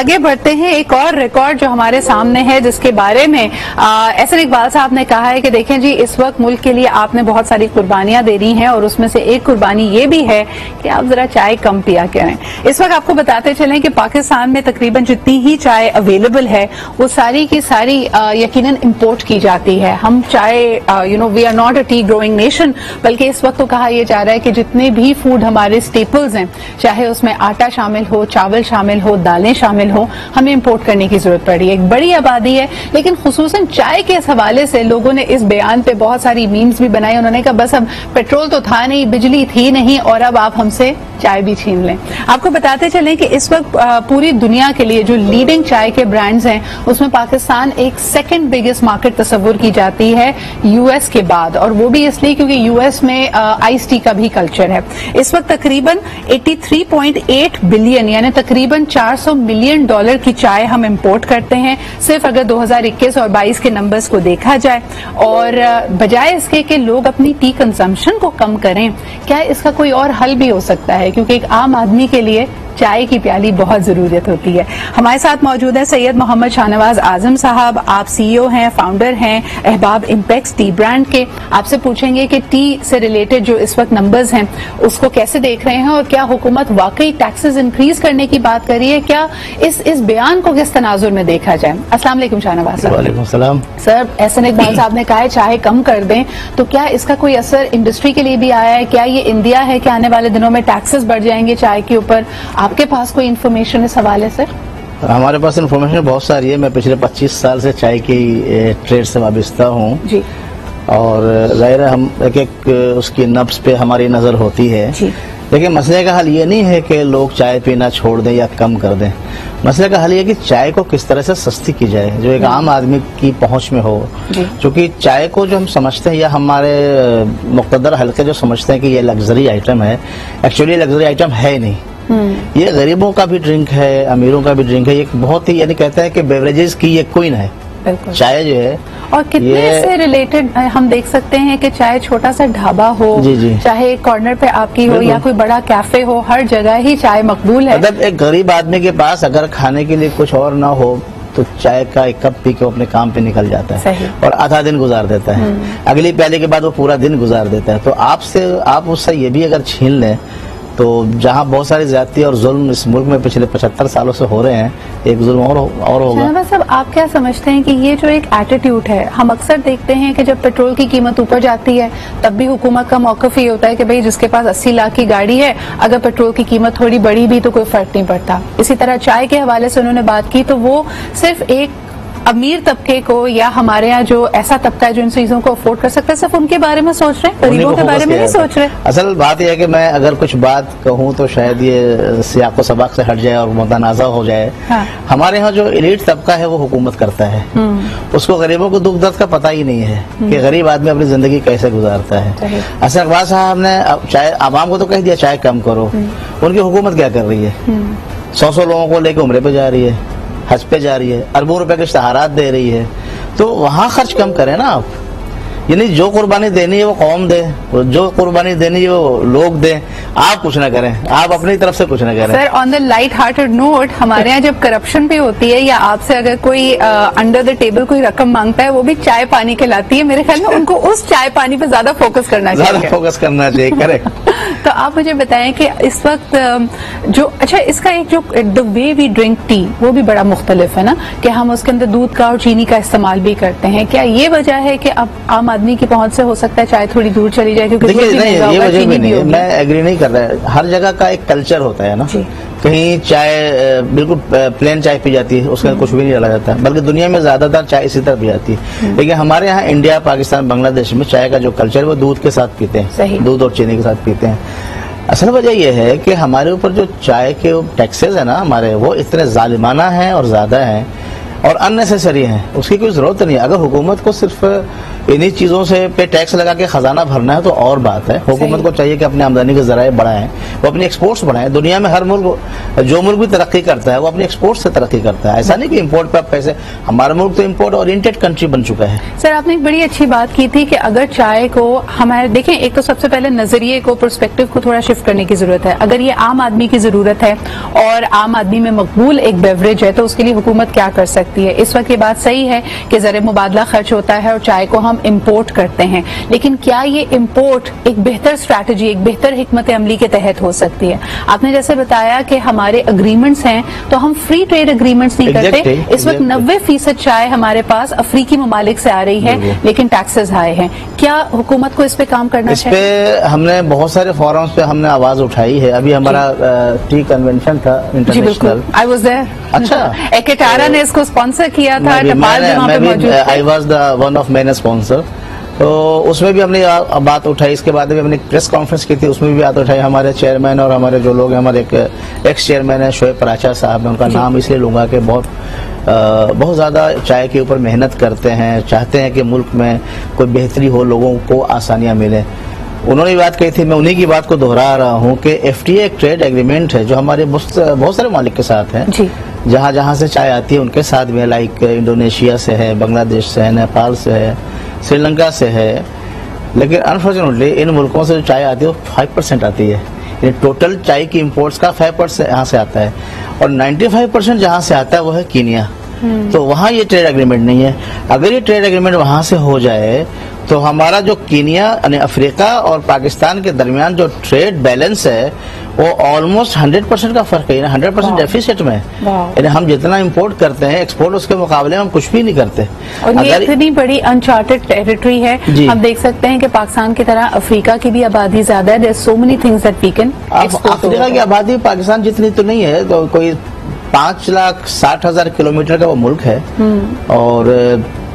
आगे बढ़ते हैं। एक और रिकॉर्ड जो हमारे सामने है जिसके बारे में एहसन इकबाल साहब ने कहा है कि देखें जी, इस वक्त मुल्क के लिए आपने बहुत सारी कुर्बानियां दे दी हैं और उसमें से एक कुर्बानी ये भी है कि आप जरा चाय कम पिया करें। इस वक्त आपको बताते चलें कि पाकिस्तान में तकरीबन जितनी ही चाय अवेलेबल है वो सारी की सारी यकीनन इम्पोर्ट की जाती है। हम चाय we are not a tea growing nation, बल्कि इस वक्त तो कहा यह जा रहा है कि जितने भी फूड हमारे स्टेपल्स हैं, चाहे उसमें आटा शामिल हो, चावल शामिल हो, दालें शामिल हो, हमें इंपोर्ट करने की जरूरत पड़ रही है। एक बड़ी आबादी है, लेकिन खुसूसन चाय के इस हवाले से लोगों ने इस बयान पे बहुत सारी मीम्स भी बनाई। उन्होंने कहा बस अब पेट्रोल तो था नहीं, बिजली थी नहीं और अब आप हमसे चाय भी छीन लें। आपको बताते चलें कि इस वक्त पूरी दुनिया के लिए जो लीडिंग चाय के ब्रांड्स हैं उसमें पाकिस्तान एक सेकंड बिगेस्ट मार्केट तस्वुर की जाती है यूएस के बाद, और वो भी इसलिए क्योंकि यूएस में आइस टी का भी कल्चर है। इस वक्त तकरीबन 83.8 बिलियन यानी तकरीबन $400 मिलियन की चाय हम इंपोर्ट करते हैं, सिर्फ अगर 2021 और 22 के नंबर्स को देखा जाए। और बजाय इसके कि लोग अपनी टी कंजम्पशन को कम करें, क्या इसका कोई और हल भी हो सकता है? क्योंकि एक आम आदमी के लिए चाय की प्याली बहुत जरूरत होती है। हमारे साथ मौजूद है सैयद मोहम्मद शाहनवाज आजम साहब। आप सीईओ हैं, फाउंडर हैं अहबाब इंपेक्स टी ब्रांड के। आपसे पूछेंगे कि टी से रिलेटेड जो इस वक्त नंबर्स हैं उसको कैसे देख रहे हैं और क्या हुकूमत वाकई टैक्सेस इंक्रीज करने की बात कर रही है? क्या इस बयान को किस तनाजुर में देखा जाए? अस्सलाम वालेकुम शाहनवाज साहब। वालेकुम सलाम। सर, एहसन इकबाल साहब ने कहा है चाहे कम कर दें, तो क्या इसका कोई असर इंडस्ट्री के लिए भी आया है? क्या ये इंदिया है कि आने वाले दिनों में टैक्सेस बढ़ जाएंगे चाय के ऊपर? आपके पास कोई इन्फॉर्मेशन इस हवाले से? हमारे पास इन्फॉर्मेशन बहुत सारी है। मैं पिछले 25 साल से चाय की ट्रेड से वाबस्ता हूँ जी, और जाहिर है हम एक उसकी नब्ज पे हमारी नजर होती है जी। लेकिन मसले का हल ये नहीं है कि लोग चाय पीना छोड़ दें या कम कर दें। मसले का हल ये कि चाय को किस तरह से सस्ती की जाए जो एक आम आदमी की पहुंच में हो। क्योंकि चाय को जो हम समझते हैं या हमारे मुक़द्दर हल्के जो समझते हैं कि ये लग्जरी आइटम है, एक्चुअली लग्जरी आइटम है नहीं। ये गरीबों का भी ड्रिंक है, अमीरों का भी ड्रिंक है। ये बहुत ही यानी कहते हैं कि बेवरेजेस की ये क्वीन है चाय जो है। और कितने से रिलेटेड हम देख सकते हैं कि चाहे छोटा सा ढाबा हो जी, चाहे एक कॉर्नर पे आपकी हो या कोई बड़ा कैफे हो, हर जगह ही चाय मकबूल है। मतलब एक गरीब आदमी के पास अगर खाने के लिए कुछ और ना हो तो चाय का एक कप पी के अपने काम पे निकल जाता है और आधा दिन गुजार देता है। अगली प्याले के बाद वो पूरा दिन गुजार देता है। तो आप उससे ये भी अगर छीन लें तो जहाँ बहुत सारी ज्यादती और जुल्म इस मुल्क में पिछले 75 सालों से हो रहे हैं, एक जुल्म और होगा। साहब, आप क्या समझते हैं कि ये जो एक एटीट्यूड है, हम अक्सर देखते हैं कि जब पेट्रोल की कीमत ऊपर जाती है तब भी हुकूमत का मौक़िफ़ ये होता है कि भाई जिसके पास 80 लाख की गाड़ी है, अगर पेट्रोल की कीमत थोड़ी बढ़ी भी तो कोई फर्क नहीं पड़ता। इसी तरह चाय के हवाले से उन्होंने बात की तो वो सिर्फ एक अमीर तबके को या हमारे यहाँ जो ऐसा तबका है जो इन चीजों को अफोर्ड कर सकता है, सिर्फ उनके बारे में सोच रहे हैं, गरीबों के बारे में नहीं सोच रहे। असल बात यह है कि मैं अगर कुछ बात कहूँ तो शायद ये सियाको सबक से हट जाए और मुतनाज़ा हो जाए। हाँ। हमारे यहाँ जो एलीट तबका है वो हुकूमत करता है, उसको गरीबों को दुख दर्द का पता ही नहीं है कि गरीब आदमी अपनी जिंदगी कैसे गुजारता है। असल इकबाल साहब ने चाहे आवाम को तो कह दिया चाय कम करो, उनकी हुकूमत क्या कर रही है? 100 लोगों को लेकर उम्रे पे जा रही है, हज पे जा रही है, अरबों रुपए के इश्तहारात दे रही है। तो वहां खर्च कम करें ना आप। यानी जो कुर्बानी देनी है वो कौम दे, जो कुर्बानी देनी है वो लोग दें, आप कुछ ना करें, आप अपनी तरफ से कुछ ना करें। Sir, on the light hearted note, हमारे यहाँ जब करप्शन भी होती है या आपसे अगर कोई अंडर द टेबल कोई रकम मांगता है, वो भी चाय पानी कहलाती है। मेरे ख्याल में उनको उस चाय पानी पे ज्यादा फोकस करना चाहिए। करेक्ट। तो आप मुझे बताएं कि इस वक्त जो अच्छा इसका एक जो the way we drink tea वो भी बड़ा मुख्तलिफ है ना, कि हम उसके अंदर दूध का और चीनी का इस्तेमाल भी करते हैं। क्या ये वजह है कि अब आम आदमी की पहुंच से हो सकता है चाय थोड़ी दूर चली जाए? क्योंकि देखिए नहीं, ये वजह भी नहीं है, मैं एग्री नहीं कर रहा। हर जगह का एक कल्चर होता है ना। कहीं चाय बिल्कुल प्लेन चाय पी जाती है, उसके अंदर कुछ भी नहीं डाला जाता, बल्कि दुनिया में ज्यादातर चाय इसी तरह पी जाती है। लेकिन हमारे यहाँ इंडिया, पाकिस्तान, बांग्लादेश में चाय का जो कल्चर है वो दूध के साथ पीते हैं, दूध और चीनी के साथ पीते हैं। असल वजह यह है कि हमारे ऊपर जो चाय के टैक्सेस है ना हमारे, वो इतने जालिमाना हैं और ज्यादा हैं। और अननेसेसरी हैं, उसकी कोई जरूरत नहीं है। अगर हुकूमत को सिर्फ इन्हीं चीजों से पे टैक्स लगा के खजाना भरना है तो और बात है। हुकूमत को चाहिए कि अपनी आमदनी के जराए बढ़ाएं, वो अपनी एक्सपोर्ट्स बढ़ाएं। दुनिया में हर मुल्क, जो मुल्क भी तरक्की करता है वो अपनी एक्सपोर्ट से तरक्की करता है। ऐसा नहीं कि इम्पोर्ट पर पैसे, हमारा मुल्क तो इम्पोर्ट ओरिएंटेड कंट्री बन चुका है। सर, आपने एक बड़ी अच्छी बात की थी कि अगर चाय को हमारे देखें, एक तो सबसे पहले नजरिए को, पर्सपेक्टिव को थोड़ा शिफ्ट करने की जरूरत है। अगर ये आम आदमी की जरूरत है और आम आदमी में मकबूल एक बेवरेज है तो उसके लिए हुकूमत क्या कर सकती है। इस वक्त ये बात सही है कि ज़र मुबादला खर्च होता है और चाय को हम इम्पोर्ट करते हैं, लेकिन क्या ये इम्पोर्ट एक बेहतर स्ट्रैटेजी, एक बेहतर हिकमत अमली के तहत हो सकती है? आपने जैसे बताया कि हमारे अग्रीमेंट्स हैं तो हम फ्री ट्रेड अग्रीमेंट्स नहीं करते। इस वक्त 90% चाय हमारे पास अफ्रीकी ममालिक से आ रही है, लेकिन टैक्सेस हाई हैं। क्या हुकूमत को इस पे काम करना चाहिए? इस पे हमने बहुत सारे फोरम्स पे हमने आवाज उठाई है। अभी हमारा टी कन्वेंशन था इंटरनेशनल, आई वाज देयर। अच्छा, एकेटारा ने इसको स्पॉन्सर किया था, नेपाल जहां पे मौजूद थे। I was the one of main sponsor. तो उसमें भी हमने बात उठाई। इसके बाद भी हमने प्रेस कॉन्फ्रेंस की थी, उसमें भी बात उठाई। हमारे चेयरमैन और हमारे जो लोग हैं, हमारे एक एक्स चेयरमैन है शोएब पराचा साहब, मैं उनका नाम इसलिए लूंगा कि बहुत ज्यादा चाय के ऊपर मेहनत करते हैं, चाहते हैं कि मुल्क में कोई बेहतरी हो, लोगों को आसानियां मिले। उन्होंने भी बात कही थी, मैं उन्हीं की बात को दोहरा रहा हूँ कि FTA एक ट्रेड एग्रीमेंट है जो हमारे बहुत सारे मालिक के साथ है। जहाँ जहाँ से चाय आती है उनके साथ भी, लाइक इंडोनेशिया से है, बांग्लादेश से है, नेपाल से है, श्रीलंका से है। लेकिन अनफॉर्चुनेटली इन मुल्कों से जो चाय आती है वो 5% आती है। टोटल चाय की इम्पोर्ट्स का 5% यहाँ से आता है और 95% जहाँ से आता है वो है कीनिया। तो वहाँ ये ट्रेड एग्रीमेंट नहीं है। अगर ये ट्रेड एग्रीमेंट वहाँ से हो जाए तो हमारा जो कीनिया यानी अफ्रीका और पाकिस्तान के दरमियान जो ट्रेड बैलेंस है वो ऑलमोस्ट 100% का फर्क है, 100% डेफिसिट में। यानी हम जितना इंपोर्ट करते हैं, एक्सपोर्ट उसके मुकाबले में हम कुछ भी नहीं करते। और ये इतनी बड़ी अनचार्टेड टेरिटरी है। हम देख सकते हैं कि पाकिस्तान की तरह अफ्रीका की भी आबादी ज्यादा है। There so many things that we can export. Africa की आबादी पाकिस्तान जितनी तो नहीं है, तो कोई 5,60,000 किलोमीटर का वो मुल्क है और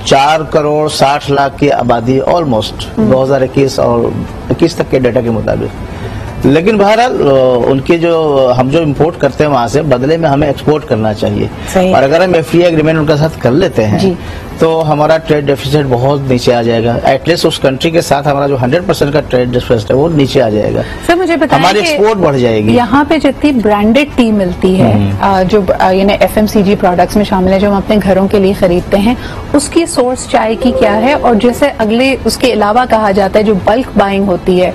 4 करोड़ 60 लाख की आबादी ऑलमोस्ट 2021 और 21 तक के डेटा के मुताबिक। लेकिन बहरहाल उनके जो हम जो इंपोर्ट करते हैं वहां से बदले में हमें एक्सपोर्ट करना चाहिए। और अगर हम FTA एग्रीमेंट उनके साथ कर लेते हैं तो हमारा ट्रेड डेफिसिट बहुत नीचे आ जाएगा। एटलीस्ट उस कंट्री के साथ हमारा जो 100% का ट्रेड डेफिसिट है वो नीचे आ जाएगा। सर, मुझे बताइए, हमारी एक्सपोर्ट बढ़ जाएगी। यहाँ पे जितनी ब्रांडेड टी मिलती है जो यानी FMCG प्रोडक्ट्स में शामिल है, जो हम अपने घरों के लिए खरीदते हैं, उसकी सोर्स चाय की क्या है? और जैसे अगले उसके अलावा कहा जाता है जो बल्क बाइंग होती है,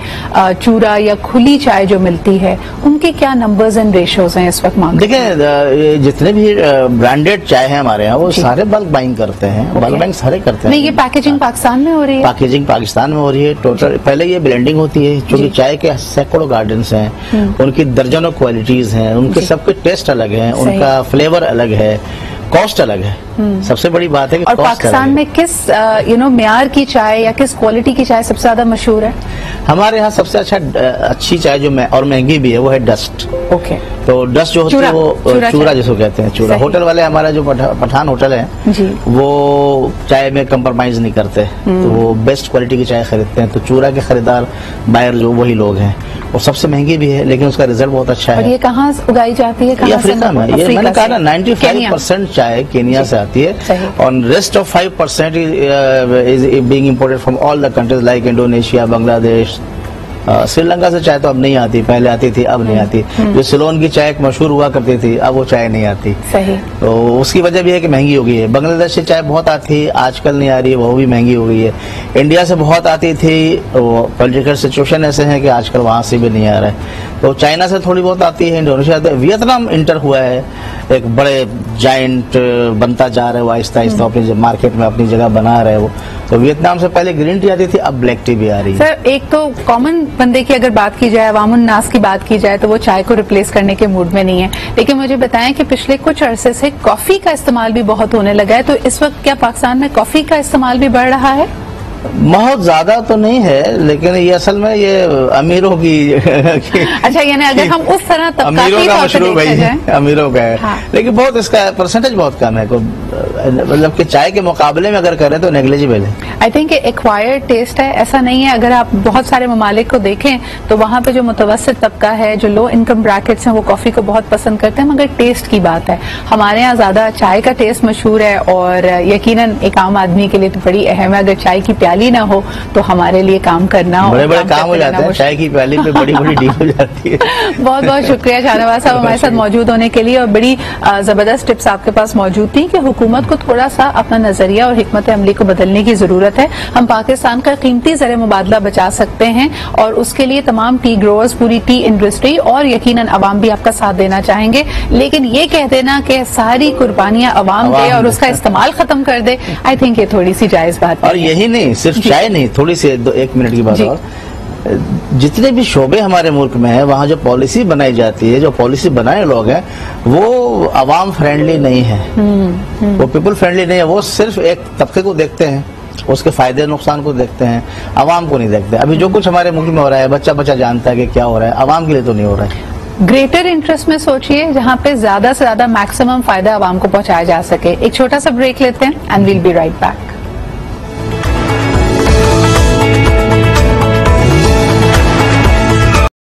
चूरा या खुली चाय जो मिलती है, उनके क्या नंबर्स एंड रेशियोज हैं इस वक्त? देखिए, जितने भी ब्रांडेड चाय है हमारे यहाँ वो सारे बल्क बाइंग करते हैं, बल्क बाइंग सारे करते हैं। नहीं, ये पैकेजिंग पाकिस्तान में हो रही है। पैकेजिंग पाकिस्तान में हो रही है। टोटल पहले ये ब्लेंडिंग होती है, क्योंकि चाय के सैकड़ों गार्डन्स हैं, उनकी दर्जनों क्वालिटीज हैं, उनके सबके टेस्ट अलग हैं, उनका फ्लेवर अलग है, कॉस्ट अलग है। सबसे बड़ी बात है कि और पाकिस्तान में किस म्यार की चाय या किस क्वालिटी की चाय सबसे ज्यादा मशहूर है? हमारे यहाँ सबसे अच्छी चाय जो और महंगी भी है वो है डस्ट। ओके। तो डस्ट जो होती है वो चूरा जिसको कहते हैं, चूरा। होटल वाले हमारा जो पठान होटल है वो चाय में कंप्रोमाइज नहीं करते, तो वो बेस्ट क्वालिटी की चाय खरीदते हैं। तो चूरा के खरीदार बायर जो वही लोग हैं। और सबसे महंगी भी है लेकिन उसका रिजल्ट बहुत अच्छा है। और ये कहाँ उगाई जाती है? अफ्रीका में। ये मैंने कहा ना 95% चाय केनिया से आती है और rest of 5% is being imported from all the countries like Indonesia, Bangladesh, Sri Lanka से चाय तो अब नहीं आती, पहले आती थी, अब नहीं आती। जो सिलोन की चाय मशहूर हुआ करती थी, अब वो चाय नहीं आती। सही। तो उसकी वजह भी है कि महंगी हो गई है। बांग्लादेश से चाय बहुत आती, आजकल नहीं आ रही है, वो भी महंगी हो गई है। इंडिया से बहुत आती थी, पॉलिटिकल सिचुएशन ऐसे है कि आजकल वहां से भी नहीं आ रहा है। तो चाइना से थोड़ी बहुत आती है, इंडोनेशिया से। वियतनाम इंटर हुआ है, एक बड़े जाइंट बनता जा रहा है वो, आहिस्ता आहिस्ता अपनी मार्केट में अपनी जगह बना रहे वो। तो वियतनाम से पहले ग्रीन टी आती थी, अब ब्लैक टी भी आ रही है। सर, एक तो कॉमन बंदे की अगर बात की जाए, अवामुन नास की बात की जाए, तो वो चाय को रिप्लेस करने के मूड में नहीं है। लेकिन मुझे बताएं कि पिछले कुछ अरसे से कॉफी का इस्तेमाल भी बहुत होने लगा है, तो इस वक्त क्या पाकिस्तान में कॉफी का इस्तेमाल भी बढ़ रहा है? बहुत ज्यादा तो नहीं है, लेकिन ये असल में ये अमीरों की अच्छा, यानी अगर हम उस तरह अमीरों का मशरूब है, अमीरों का है। हाँ। लेकिन बहुत इसका परसेंटेज बहुत कम है, मतलब कि चाय के मुकाबले में अगर करें तो नेग्लिजिबल है। आई थिंक एक्वायर्ड टेस्ट है, ऐसा नहीं है। अगर आप बहुत सारे ममालिक को देखें तो वहाँ पे जो मुतवस्सित तबका है, जो लो इनकम ब्रैकेट्स हैं, वो कॉफी को बहुत पसंद करते हैं, मगर टेस्ट की बात है। हमारे यहाँ ज्यादा चाय का टेस्ट मशहूर है और यकीनन एक आम आदमी के लिए तो बड़ी अहम है। अगर चाय की प्याली ना हो तो हमारे लिए काम करना बड़े काम हो जाते हैं, चाय की प्याली पे बड़ी बड़ी डील हो जाती है। बहुत बहुत शुक्रिया शाहनवाज साहब हमारे साथ मौजूद होने के लिए, और बड़ी जबरदस्त टिप्स आपके पास मौजूद थी कि हुकूमत को थोड़ा सा अपना नजरिया और हिकमत अमली को बदलने की जरूरत है। हम पाकिस्तान का कीमती ज़र मुबादला बचा सकते हैं और उसके लिए तमाम टी ग्रोअर्स, पूरी टी इंडस्ट्री और यकीनन अवाम भी आपका साथ देना चाहेंगे। लेकिन ये कह देना कि सारी कुर्बानियां अवाम दे और उसका इस्तेमाल खत्म कर दे, आई थिंक ये थोड़ी सी जायज बात है। और यही नहीं, सिर्फ चाय नहीं, थोड़ी सी 1 मिनट की बात और, जितने भी शोबे हमारे मुल्क में है, वहाँ जो पॉलिसी बनाई जाती है, जो पॉलिसी बनाए लोग हैं, वो अवाम फ्रेंडली नहीं है, वो पीपल फ्रेंडली नहीं है। वो सिर्फ एक तबके को देखते हैं, उसके फायदे नुकसान को देखते हैं, अवाम को नहीं देखते। अभी जो कुछ हमारे मुल्क में हो रहा है, बच्चा बच्चा जानता है कि क्या हो रहा है, अवाम के लिए तो नहीं हो रहा है। ग्रेटर इंटरेस्ट में सोचिए, जहाँ पे ज्यादा से ज्यादा मैक्सिमम फायदा अवाम को पहुंचाया जा सके। एक छोटा सा ब्रेक लेते हैं and we'll be right back.